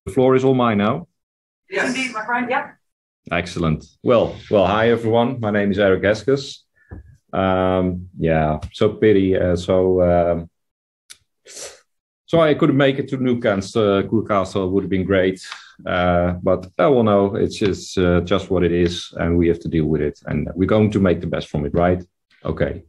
The floor is all mine now. Yes, indeed, my friend. Yeah. Excellent. Well, hi everyone. My name is Erik Heskes. So pity. So I couldn't make it to Newcastle would have been great, but well, no, it's just what it is, and we have to deal with it, and we're going to make the best from it, right? Okay.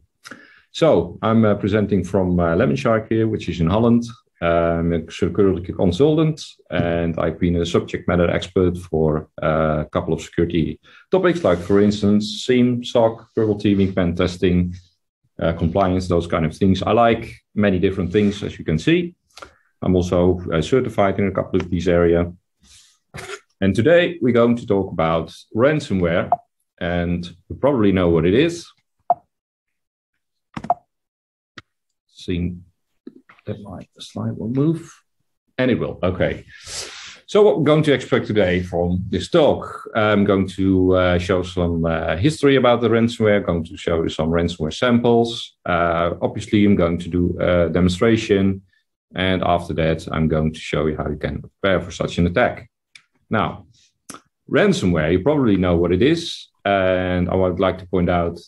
So I'm presenting from Lemonshark here, which is in Holland. I'm a security consultant, and I've been a subject matter expert for a couple of security topics, like, for instance, SIEM, SOC, purple teaming, pen testing, compliance, those kind of things. I like many different things, as you can see. I'm also certified in a couple of these areas. And today we're going to talk about ransomware, and you probably know what it is. Seeing that the slide will move, and it will. Okay. So what we're going to expect today from this talk, I'm going to show some history about the ransomware, going to show you some ransomware samples. Obviously, I'm going to do a demonstration, and after that, I'm going to show you how you can prepare for such an attack. Now, ransomware, you probably know what it is, and I would like to point out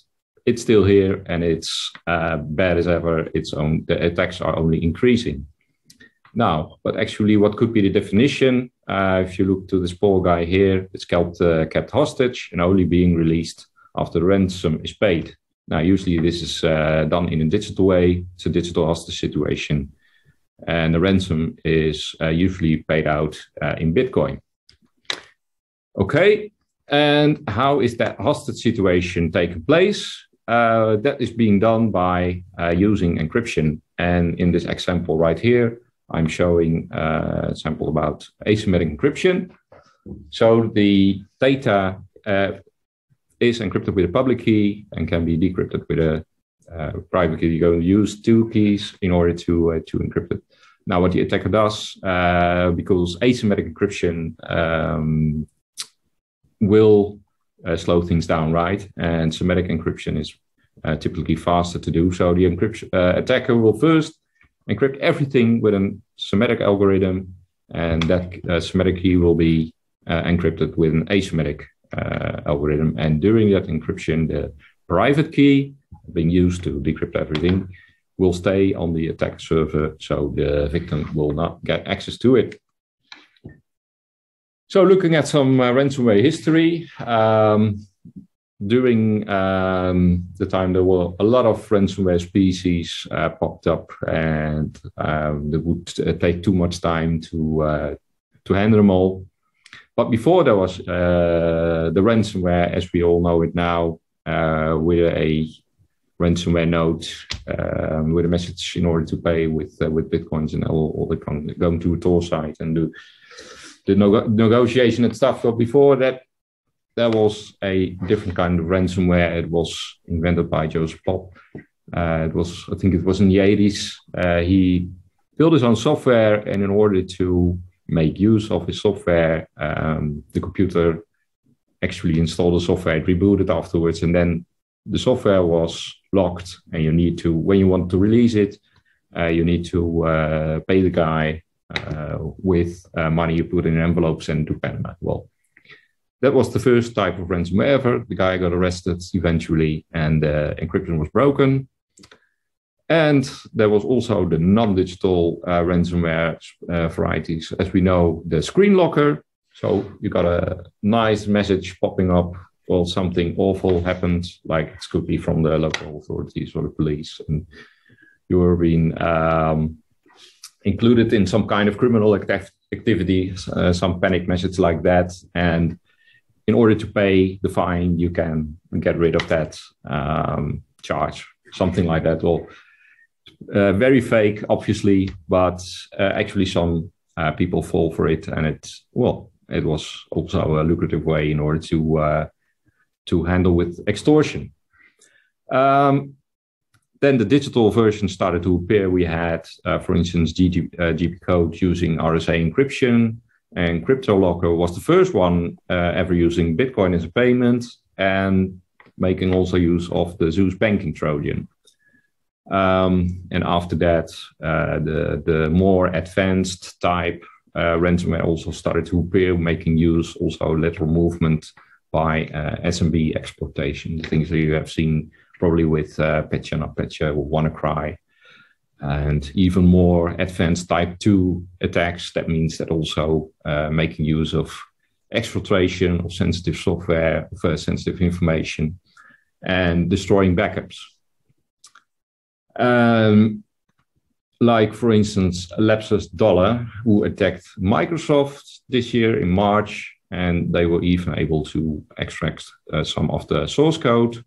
it's still here, and it's bad as ever. The attacks are only increasing. Now, but actually, what could be the definition? If you look to this poor guy here, it's kept hostage and only being released after the ransom is paid. Now, usually this is done in a digital way. It's a digital hostage situation, and the ransom is usually paid out in Bitcoin. Okay, and how is that hostage situation taking place? That is being done by using encryption. And in this example right here, I'm showing a sample about asymmetric encryption. So the data is encrypted with a public key and can be decrypted with a private key. You're going to use two keys in order to encrypt it. Now, what the attacker does, because asymmetric encryption will slow things down, right? And symmetric encryption is typically faster to do. So the attacker will first encrypt everything with a symmetric algorithm, and that symmetric key will be encrypted with an asymmetric algorithm. And during that encryption, the private key being used to decrypt everything will stay on the attack server, so the victim will not get access to it. So looking at some ransomware history, during the time there were a lot of ransomware species popped up, and it would take too much time to handle them all. But before there was the ransomware, as we all know it now, with a ransomware node, with a message in order to pay with bitcoins, and all the going to a Tor site and do the negotiation and stuff. But before that, there was a different kind of ransomware. It was invented by Joseph Pop. I think it was in the 80s. He built his own software, and in order to make use of his software, the computer actually installed the software, it rebooted afterwards, and then the software was locked, and you need to, when you want to release it, you need to pay the guy with money you put in envelopes and to Panama. Well, that was the first type of ransomware ever. The guy got arrested eventually, and encryption was broken. And there was also the non-digital ransomware varieties. As we know, the screen locker. So you got a nice message popping up, well, something awful happened, like it could be from the local authorities or the police, and you were being included in some kind of criminal activity, some panic message like that. And in order to pay the fine, you can get rid of that charge, something like that. Well, very fake, obviously, but actually some people fall for it, and it was also a lucrative way in order to handle with extortion. Then the digital version started to appear. We had, for instance, GP code using RSA encryption, and CryptoLocker was the first one ever using Bitcoin as a payment, and making also use of the Zeus banking Trojan. And after that, the more advanced type ransomware also started to appear, making use also lateral movement by SMB exploitation, the things that you have seen probably with Petya, not Petya, or WannaCry, and even more advanced type 2 attacks. That means that also making use of exfiltration of sensitive software, of sensitive information, and destroying backups. Like, for instance, Lapsus Dollar, who attacked Microsoft this year in March, and they were even able to extract some of the source code.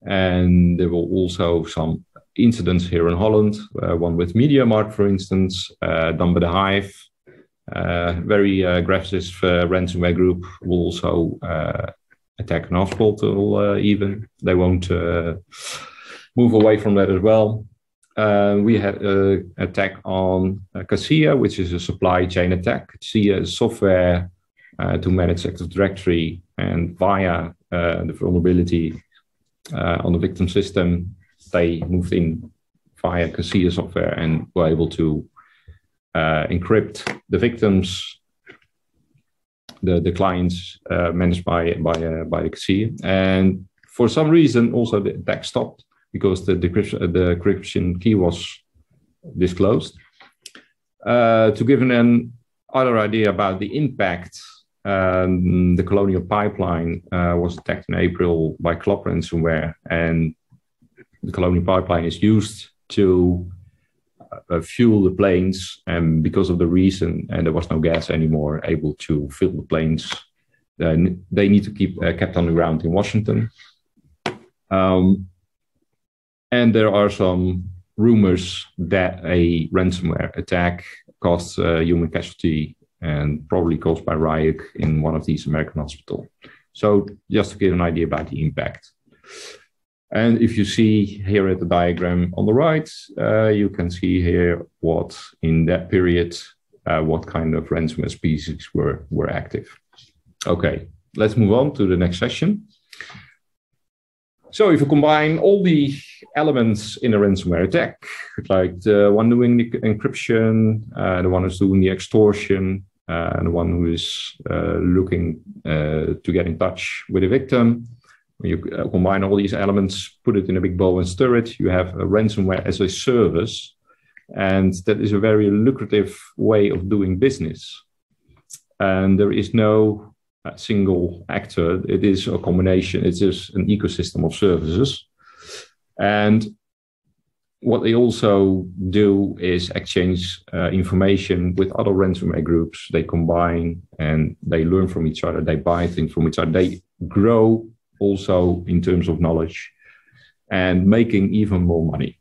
And there were also some incidents here in Holland, one with MediaMarkt, for instance, done by the Hive. Very aggressive ransomware group will also attack an hospital even. They won't move away from that as well. We had an attack on Cassia, which is a supply chain attack. Cassia is software to manage Active Directory, and via the vulnerability on the victim system, they moved in via Cassia software and were able to encrypt the victims, the clients managed by Cassia. And for some reason, also the attack stopped because the encryption key was disclosed. To give an other idea about the impact, the Colonial Pipeline was attacked in April by Club ransomware, and the Colonial Pipeline is used to fuel the planes, and because of the reason, and there was no gas anymore, able to fill the planes. They need to keep kept on the ground in Washington. And there are some rumors that a ransomware attack caused human casualty, and probably caused by Ryuk in one of these American hospitals. So just to give an idea about the impact. And if you see here at the diagram on the right, you can see here what in that period, what kind of ransomware species were active. Okay, let's move on to the next session. So if you combine all the elements in a ransomware attack, like the one doing the encryption, the one who's doing the extortion, and the one who is looking to get in touch with the victim, when you combine all these elements, put it in a big bowl and stir it, you have a ransomware as a service. And that is a very lucrative way of doing business. And there is no single actor. It is a combination. It is an ecosystem of services. And what they also do is exchange information with other ransomware groups. They combine and they learn from each other. They buy things from each other. They grow also in terms of knowledge and making even more money.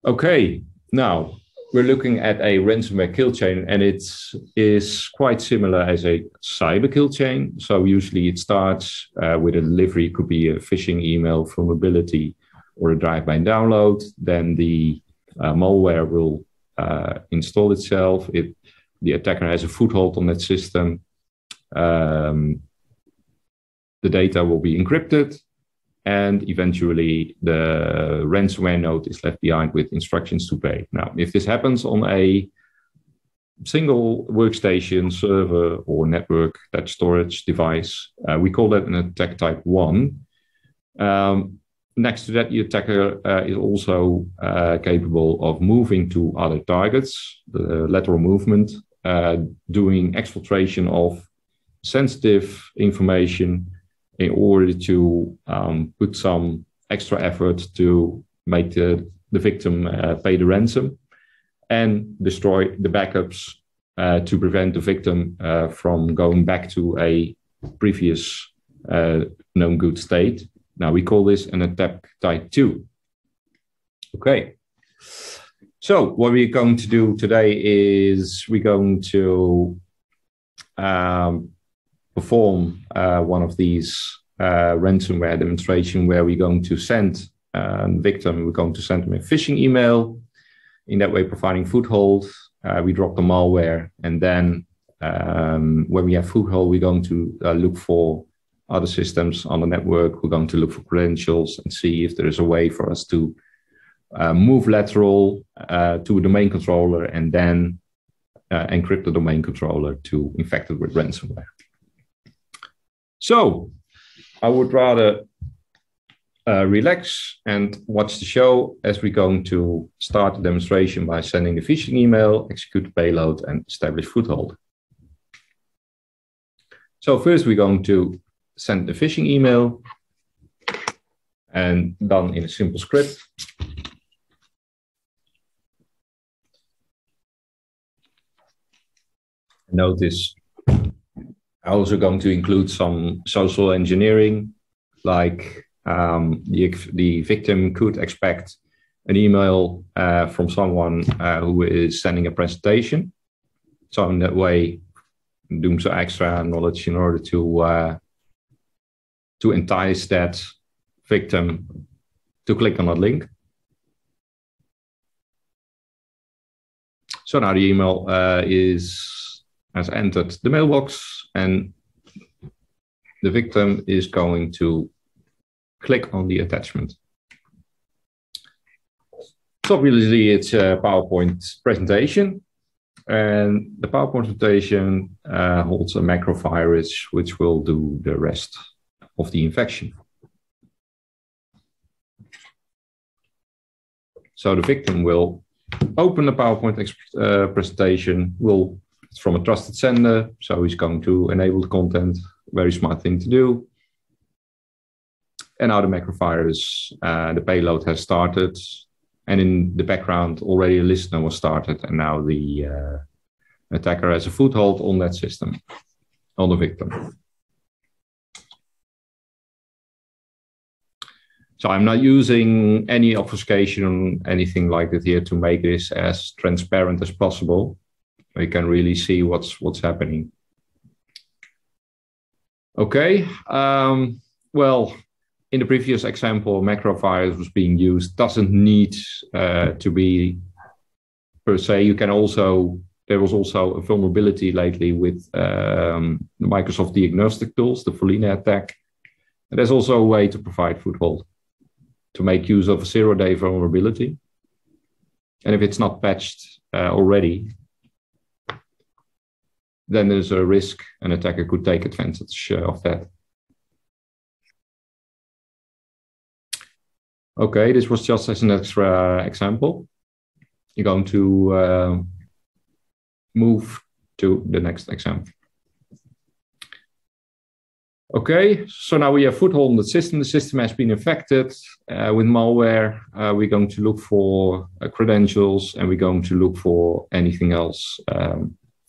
Okay, now we're looking at a ransomware kill chain, and it is quite similar as a cyber kill chain. So usually it starts with a delivery. It could be a phishing email vulnerability or a drive-by download. Then the malware will install itself. The attacker has a foothold on that system. The data will be encrypted, and eventually the ransomware node is left behind with instructions to pay. Now, if this happens on a single workstation, server, or network, that storage device, we call that an attack type 1. Next to that, the attacker is also capable of moving to other targets, the lateral movement, doing exfiltration of sensitive information in order to put some extra effort to make the victim pay the ransom, and destroy the backups to prevent the victim from going back to a previous known good state. Now we call this an attack type 2. Okay. So what we're going to do today is we're going to perform one of these ransomware demonstration where we're going to send a victim, we're going to send them a phishing email, in that way providing foothold. We drop the malware, and then when we have foothold, we're going to look for other systems on the network. We're going to look for credentials and see if there is a way for us to move lateral to a domain controller, and then encrypt the domain controller to infect it with ransomware. So I would rather relax and watch the show, as we're going to start the demonstration by sending the phishing email, execute the payload, and establish foothold. So first we're going to send the phishing email, and done in a simple script. Notice I'm also going to include some social engineering, like the victim could expect an email from someone who is sending a presentation. So in that way, doing some extra knowledge in order to entice that victim to click on that link. So now the email has entered the mailbox, and the victim is going to click on the attachment. So obviously it's a PowerPoint presentation, and the PowerPoint presentation holds a macro virus which will do the rest of the infection. So the victim will open the PowerPoint presentation, it's from a trusted sender, so he's going to enable the content, very smart thing to do. And now the macrovirus, the payload has started, and in the background already a listener was started, and now the attacker has a foothold on that system, on the victim. So I'm not using any obfuscation or anything like that here to make this as transparent as possible. We can really see what's happening. Okay, well, in the previous example, macrovirus was being used. Doesn't need to be per se. You can also, there was also a vulnerability lately with the Microsoft diagnostic tools, the Folina attack. And there's also a way to provide foothold, to make use of a 0-day vulnerability. And if it's not patched already, then there's a risk an attacker could take advantage of that. Okay, this was just as an extra example. You're going to move to the next example. Okay, so now we have foothold on the system. The system has been infected with malware. We're going to look for credentials, and we're going to look for anything else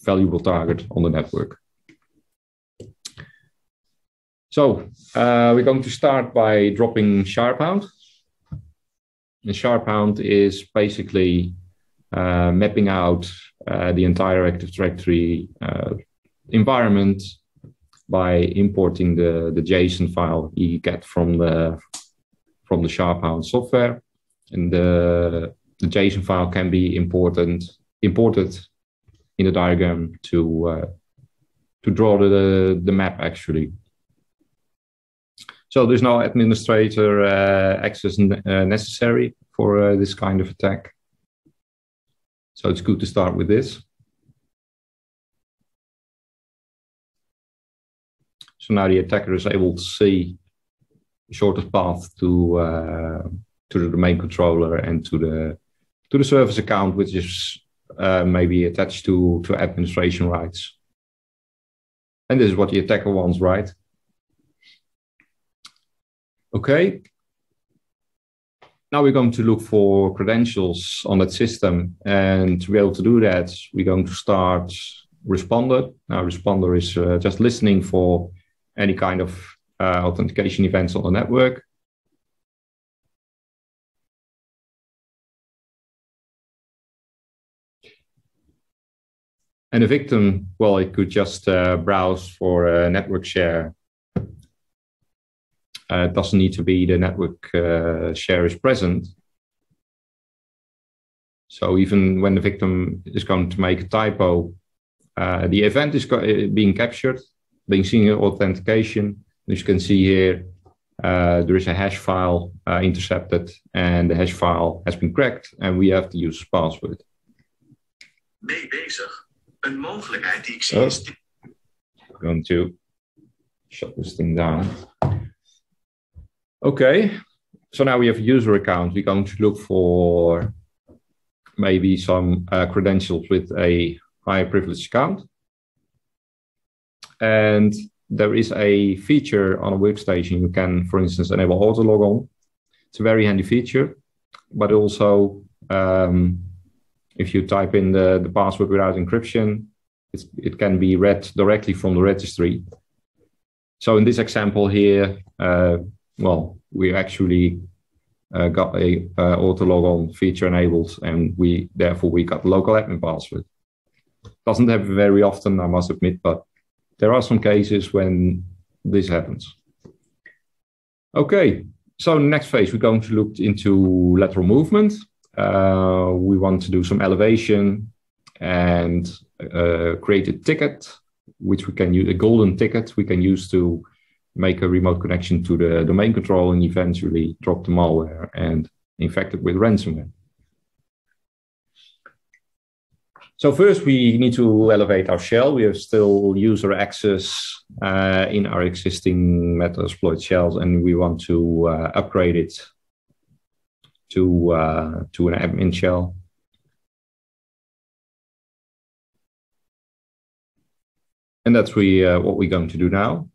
valuable target on the network. So we're going to start by dropping SharpHound. And SharpHound is basically mapping out the entire Active Directory environment by importing the JSON file you get from the SharpHound software, and the JSON file can be imported in the diagram to draw the map actually. So there's no administrator access necessary for this kind of attack. So it's good to start with this. So now the attacker is able to see the shortest path to the domain controller and to the service account, which is maybe attached to administration rights. And this is what the attacker wants, right? Okay. Now we're going to look for credentials on that system, and to be able to do that, we're going to start Responder. Now Responder is just listening for any kind of authentication events on the network. And the victim, well, it could just browse for a network share. It doesn't need to be the network share is present. So even when the victim is going to make a typo, the event is being captured, being seen in authentication. As you can see here, there is a hash file intercepted, and the hash file has been cracked, and we have to use password. Mee bezig. Een mogelijkheid die ik zie is... I'm going to shut this thing down. Okay, so now we have a user account. We're going to look for maybe some credentials with a higher privilege account. And there is a feature on a workstation. You can, for instance, enable auto log on. It's a very handy feature, but also if you type in the password without encryption, it can be read directly from the registry. So in this example here, well, we actually got a auto log on feature enabled, and therefore we got local admin password. Doesn't happen very often, I must admit, but there are some cases when this happens. Okay, so next phase, we're going to look into lateral movement. We want to do some elevation and create a ticket, which we can use, a golden ticket we can use to make a remote connection to the domain controller and eventually drop the malware and infect it with ransomware. So first we need to elevate our shell. We have still user access in our existing Metasploit shells, and we want to upgrade it to an admin shell. And that's what we're going to do now.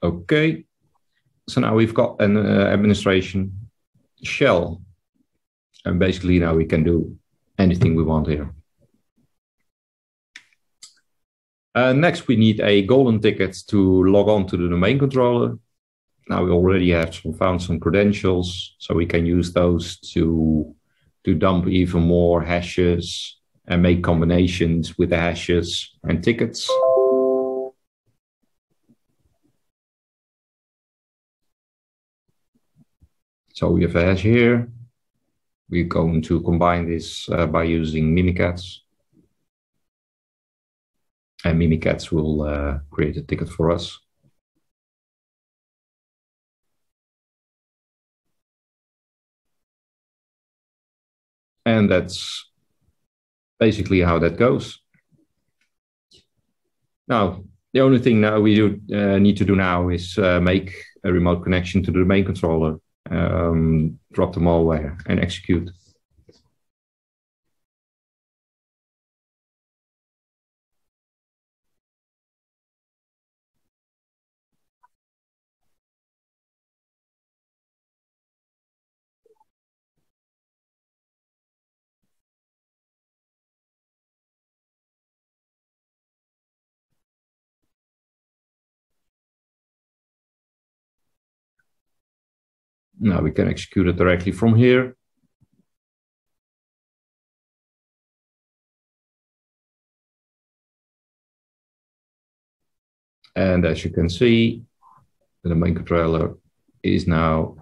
Okay, so now we've got an administration shell, and basically now we can do anything we want here. Next, we need a golden ticket to log on to the domain controller. Now we already have found some credentials, so we can use those to dump even more hashes and make combinations with the hashes and tickets. So we have a hash here. We're going to combine this by using Mimikatz. And Mimikatz will create a ticket for us. And that's basically how that goes. Now, the only thing now we need to do now is make a remote connection to the domain controller. Drop the malware and execute. Now we can execute it directly from here. And as you can see, the domain controller is now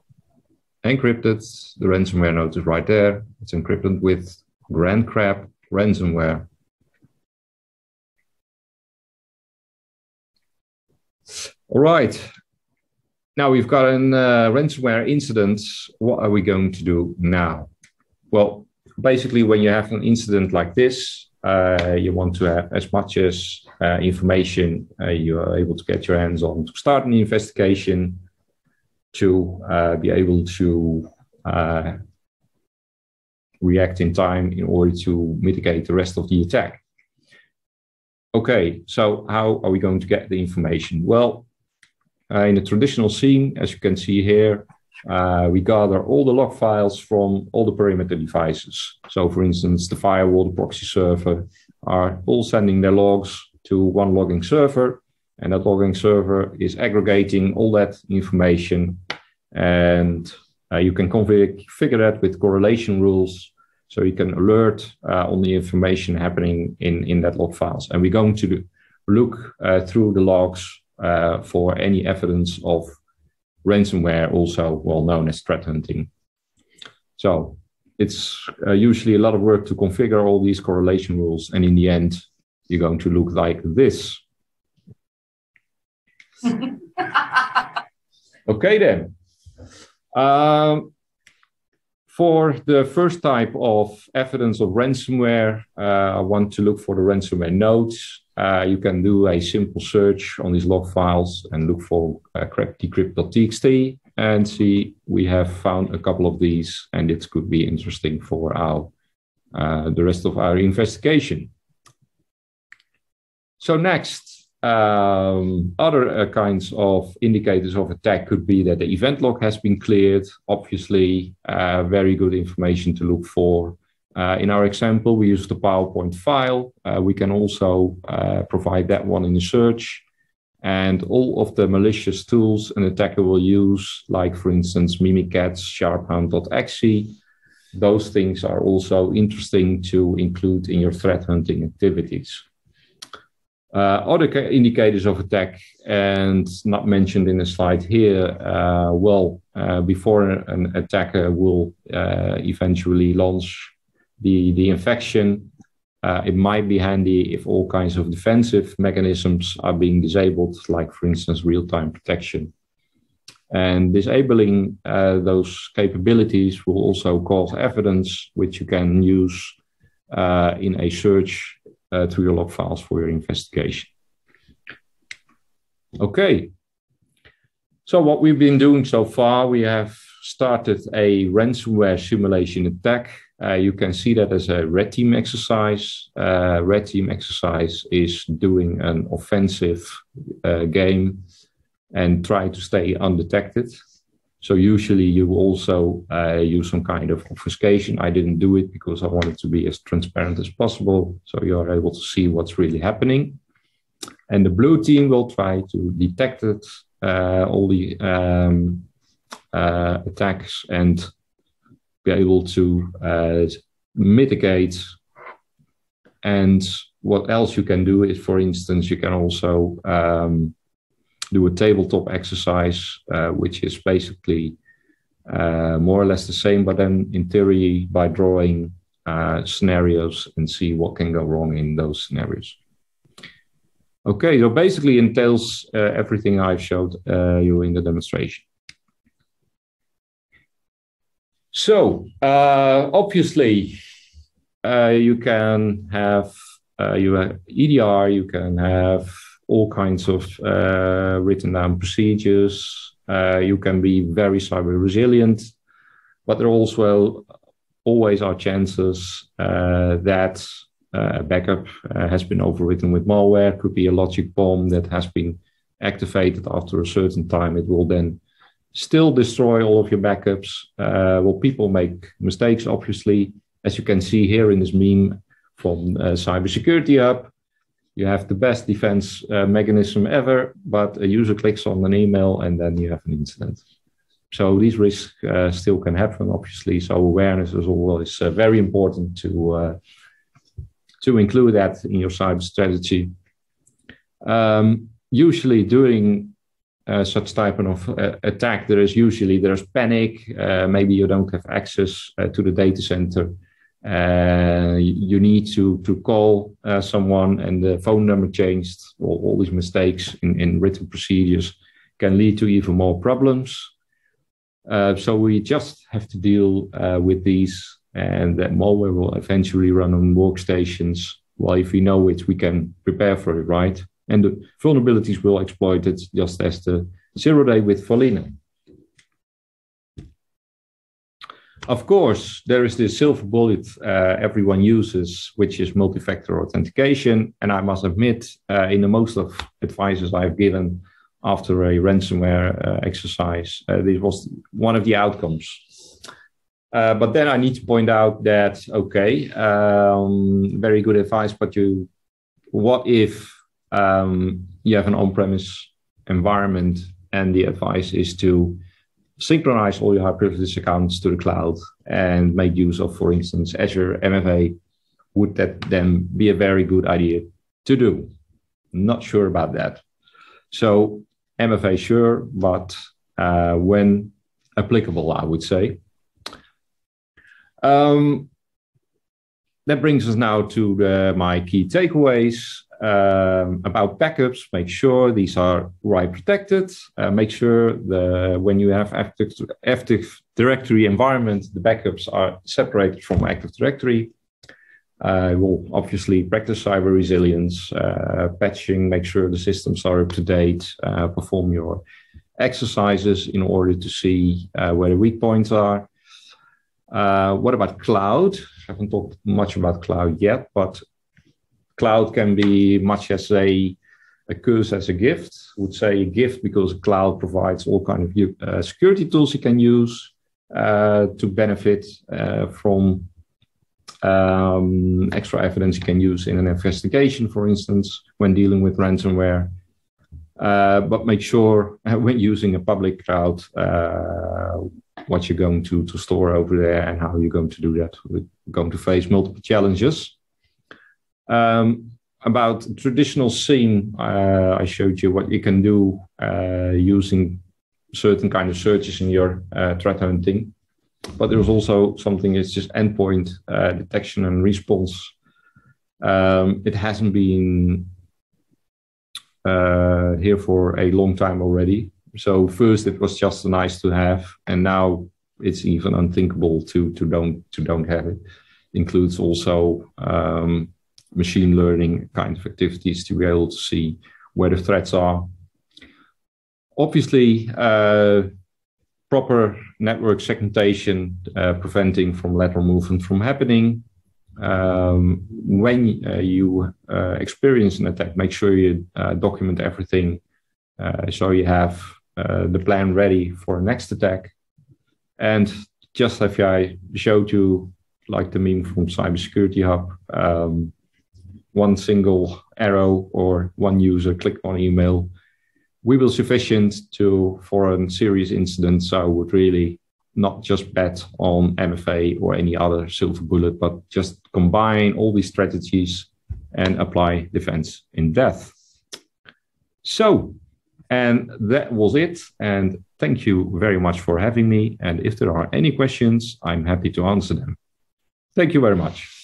encrypted. The ransomware node is right there. It's encrypted with Grand Crab ransomware. All right. Now we've got a ransomware incident. What are we going to do now? Well, basically, when you have an incident like this, you want to have as much as information you are able to get your hands on to start an investigation, to be able to react in time in order to mitigate the rest of the attack. Okay, so how are we going to get the information? Well, in a traditional scene, as you can see here, we gather all the log files from all the perimeter devices. So for instance, the firewall, the proxy server are all sending their logs to one logging server, and that logging server is aggregating all that information, and you can configure that with correlation rules, so you can alert on the information happening in that log files. And we're going to look through the logs for any evidence of ransomware, also well known as threat hunting. So it's usually a lot of work to configure all these correlation rules. And in the end, you're going to look like this. Okay, then. For the first type of evidence of ransomware, I want to look for the ransomware nodes. You can do a simple search on these log files and look for decrypt.txt and see we have found a couple of these, and it could be interesting for our the rest of our investigation. So next, other kinds of indicators of attack could be that the event log has been cleared. Obviously, very good information to look for. In our example, we used the PowerPoint file. We can also provide that one in the search. And all of the malicious tools an attacker will use, like for instance, Mimikatz, sharphound.exe, those things are also interesting to include in your threat hunting activities. Other indicators of attack, and not mentioned in the slide here, before an attacker will eventually launch the infection, it might be handy if all kinds of defensive mechanisms are being disabled, like for instance, real-time protection. And disabling those capabilities will also cause evidence which you can use in a search through your log files for your investigation. Okay, so what we've been doing so far, we have started a ransomware simulation attack. You can see that as a red team exercise. Red team exercise is doing an offensive game and try to stay undetected. So usually you also use some kind of obfuscation. I didn't do it because I wanted to be as transparent as possible, so you are able to see what's really happening. And the blue team will try to detect it, all the attacks, and be able to mitigate. And what else you can do is, for instance, you can also do a tabletop exercise, which is basically more or less the same, but then in theory by drawing scenarios and see what can go wrong in those scenarios. Okay, so basically entails everything I've showed you in the demonstration. So obviously you can have EDR, you can have all kinds of written down procedures. You can be very cyber resilient, but there also always are chances that a backup has been overwritten with malware. Could be a logic bomb that has been activated after a certain time. It will then still destroy all of your backups. Well, people make mistakes, obviously. As you can see here in this meme from Cybersecurity Hub, you have the best defense mechanism ever, but a user clicks on an email and then you have an incident. So these risks still can happen, obviously. So awareness is always very important to include that in your cyber strategy. Usually during such type of attack, there's panic. Maybe you don't have access to the data center. You need to call someone, and the phone number changed. All these mistakes in written procedures can lead to even more problems. So we just have to deal with these, and that malware will eventually run on workstations. Well, if we know it, we can prepare for it, right? And the vulnerabilities will exploit it, just as the 0-day with Volino. Of course, there is this silver bullet everyone uses, which is multi-factor authentication. And I must admit, in the most of advices I've given after a ransomware exercise, this was one of the outcomes. But then I need to point out that, okay, very good advice, but what if you have an on-premise environment and the advice is to synchronize all your high privilege accounts to the cloud and make use of, for instance, Azure MFA? Would that then be a very good idea to do? Not sure about that. So MFA, sure, but when applicable, I would say. That brings us now to my key takeaways about backups. Make sure these are right protected. Make sure when you have Active Directory environment, the backups are separated from Active Directory. We'll obviously practice cyber resilience, patching, make sure the systems are up to date, perform your exercises in order to see where the weak points are. What about cloud? I haven't talked much about cloud yet, but cloud can be much as a curse as a gift. I would say a gift because cloud provides all kinds of security tools you can use to benefit from extra evidence you can use in an investigation, for instance, when dealing with ransomware. But make sure when using a public cloud, what you're going to store over there and how you're going to do that. We're going to face multiple challenges. About traditional SIEM, I showed you what you can do using certain kind of searches in your threat hunting. But there's also something that's just endpoint detection and response. It hasn't been here for a long time already. So first it was just nice to have, and now it's even unthinkable to don't have it. Includes also machine learning kind of activities to be able to see where the threats are. Obviously, proper network segmentation, preventing from lateral movement from happening. When you experience an attack, make sure you document everything so you have the plan ready for the next attack. And just as I showed you, like the meme from Cybersecurity Hub, one single arrow or one user click on email will be sufficient for a serious incident. So I would really not just bet on MFA or any other silver bullet, but just combine all these strategies and apply defense in depth. So, and that was it. And thank you very much for having me. And if there are any questions, I'm happy to answer them. Thank you very much.